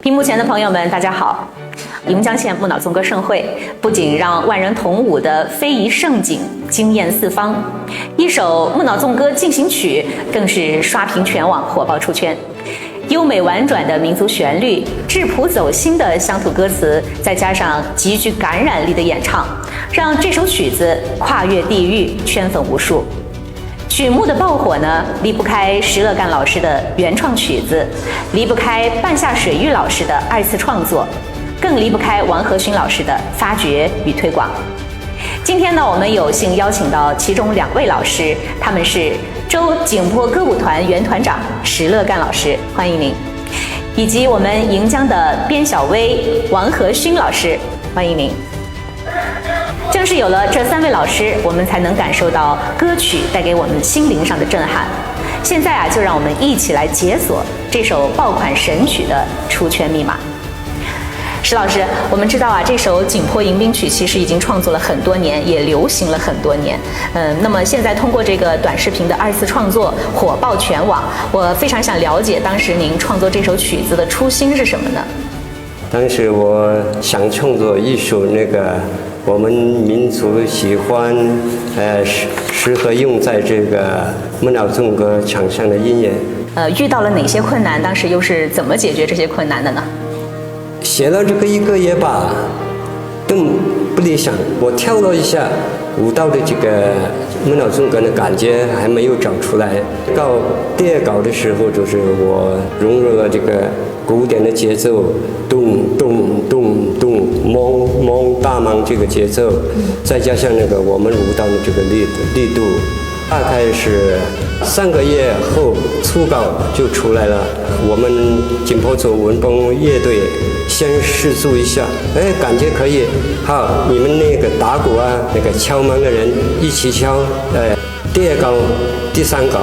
屏幕前的朋友们，大家好！盈江县木脑纵歌盛会不仅让万人同舞的非遗盛景惊艳四方，一首木脑纵歌进行曲更是刷屏全网，火爆出圈。优美婉转的民族旋律，质朴走心的乡土歌词，再加上极具感染力的演唱，让这首曲子跨越地域，圈粉无数。曲目的爆火呢，离不开石乐干老师的原创曲子，离不开半夏水玉老师的二次创作，更离不开王和勋老师的发掘与推广。今天呢，我们有幸邀请到其中2位老师，他们是州景颇歌舞团原团长石乐干老师，欢迎您；以及我们盈江的边小薇、王和勋老师，欢迎您。正是有了这3位老师，我们才能感受到歌曲带给我们心灵上的震撼。现在啊，就让我们一起来解锁这首爆款神曲的出圈密码。石老师，我们知道啊，这首《景颇迎宾曲》其实已经创作了很多年，也流行了很多年。那么现在通过这个短视频的2次创作，火爆全网。我非常想了解，当时您创作这首曲子的初心是什么呢？当时我想创作一首我们民族喜欢，适合用在这个木脑纵歌场上的音乐。遇到了哪些困难？当时又是怎么解决这些困难的呢？写了这个1个月吧，更不理想。我跳了一下舞蹈的这个木脑纵歌的感觉还没有找出来。到第2稿的时候，就是我融入了这个古典的节奏，咚咚咚咚，蒙蒙大蒙这个节奏，再加上我们舞蹈的这个力度，大概是3个月后初稿就出来了。我们景颇组文风乐队先试奏一下，感觉可以。好，你们打鼓啊，敲门的人一起敲。第2稿、第3稿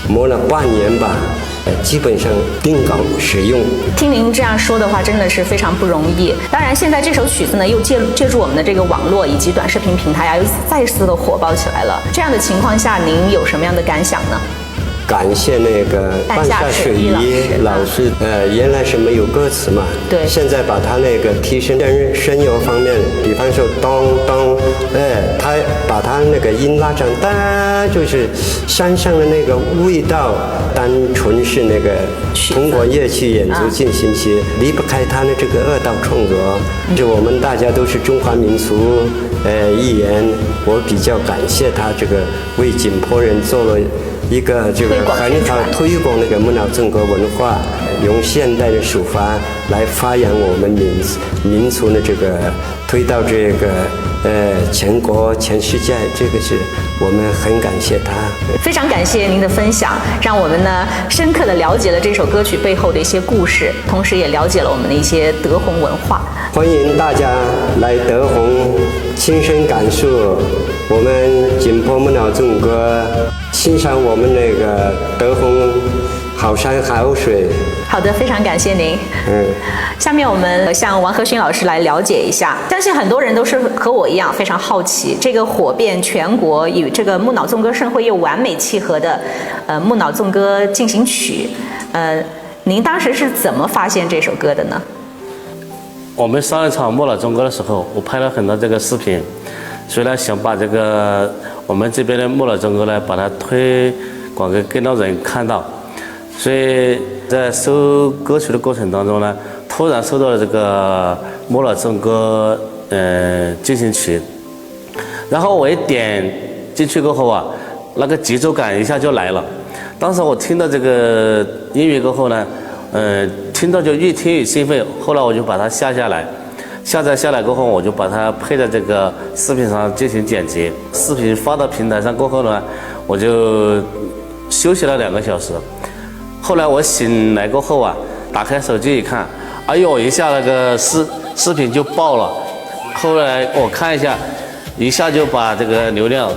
磨了半年吧。基本上定稿使用。听您这样说的话，真的是非常不容易。当然，现在这首曲子呢，又借助我们的这个网络以及短视频平台啊，又再次的火爆起来了。这样的情况下，您有什么样的感想呢？感谢半夏水玉老师，原来是没有歌词嘛，对，现在把他提升声优方面，比方说咚咚，他把他音拉长，就是山上的味道，单纯是通过乐器演奏进行起，离不开他的这个2道创作。就我们大家都是中华民族一员，我比较感谢他为景颇人做了一个很好推广木脑纵歌文化，用现代的手法来发扬我们民族的推到全国全世界，这个是我们很感谢他。非常感谢您的分享，让我们呢深刻的了解了这首歌曲背后的一些故事，同时也了解了我们的一些德宏文化。欢迎大家来德宏亲身感受我们景颇木脑纵歌，欣赏我们德宏好山好水。好的，非常感谢您。下面我们向王和勋老师来了解一下，相信很多人都是和我一样非常好奇，这个火遍全国与这个木脑纵歌盛会又完美契合的木脑纵歌进行曲，您当时是怎么发现这首歌的呢？我们上一场木脑纵歌的时候，我拍了很多这个视频，所以呢想把我们这边的木脑纵歌呢，把它推广给更多人看到。所以在搜歌曲的过程当中呢，突然搜到了这个木脑纵歌进行曲，然后我一点进去过后啊，节奏感一下就来了。当时我听到这个音乐过后呢，听到就越听越兴奋，后来我就把它下载下来过后，我就把它配在这个视频上进行剪辑。视频发到平台上过后呢，我就休息了2个小时。后来我醒来过后啊，打开手机一看，哎呦，一下视频就爆了。后来我看一下就把这个流量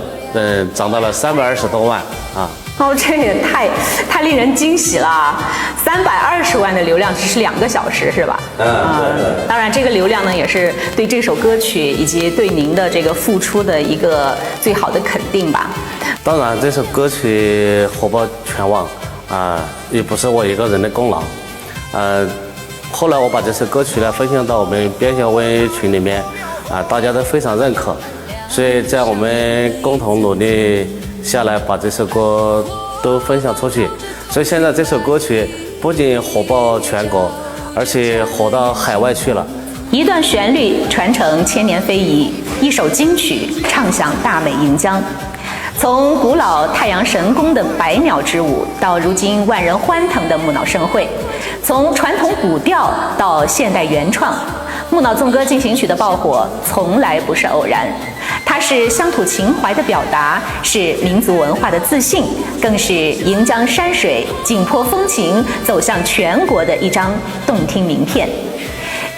涨到了320多万啊。这也太令人惊喜了！320万的流量只是2个小时，是吧？当然，这个流量呢，也是对这首歌曲以及对您的付出的一个最好的肯定吧。当然，这首歌曲火爆全网也不是我一个人的功劳，后来我把这首歌曲呢分享到我们边小微群里面，大家都非常认可，所以在我们共同努力下来，把这首歌都分享出去。所以现在这首歌曲不仅火爆全国，而且火到海外去了。一段旋律传承千年非遗，一首金曲唱响大美盈江。从古老太阳神宫的百鸟之舞，到如今万人欢腾的木脑盛会；从传统古调到现代原创，木脑纵歌进行曲的爆火从来不是偶然。它是乡土情怀的表达，是民族文化的自信，更是盈江山水、景颇风情走向全国的一张动听名片。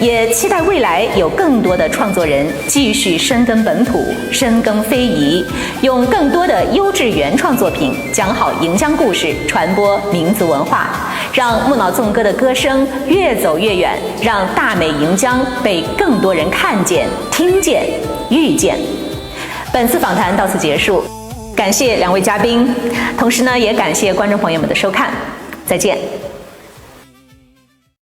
也期待未来有更多的创作人继续深耕本土、深耕非遗，用更多的优质原创作品讲好盈江故事，传播民族文化，让木脑纵歌的歌声越走越远，让大美盈江被更多人看见、听见、遇见。本次访谈到此结束，感谢两位嘉宾，同时呢，也感谢观众朋友们的收看，再见。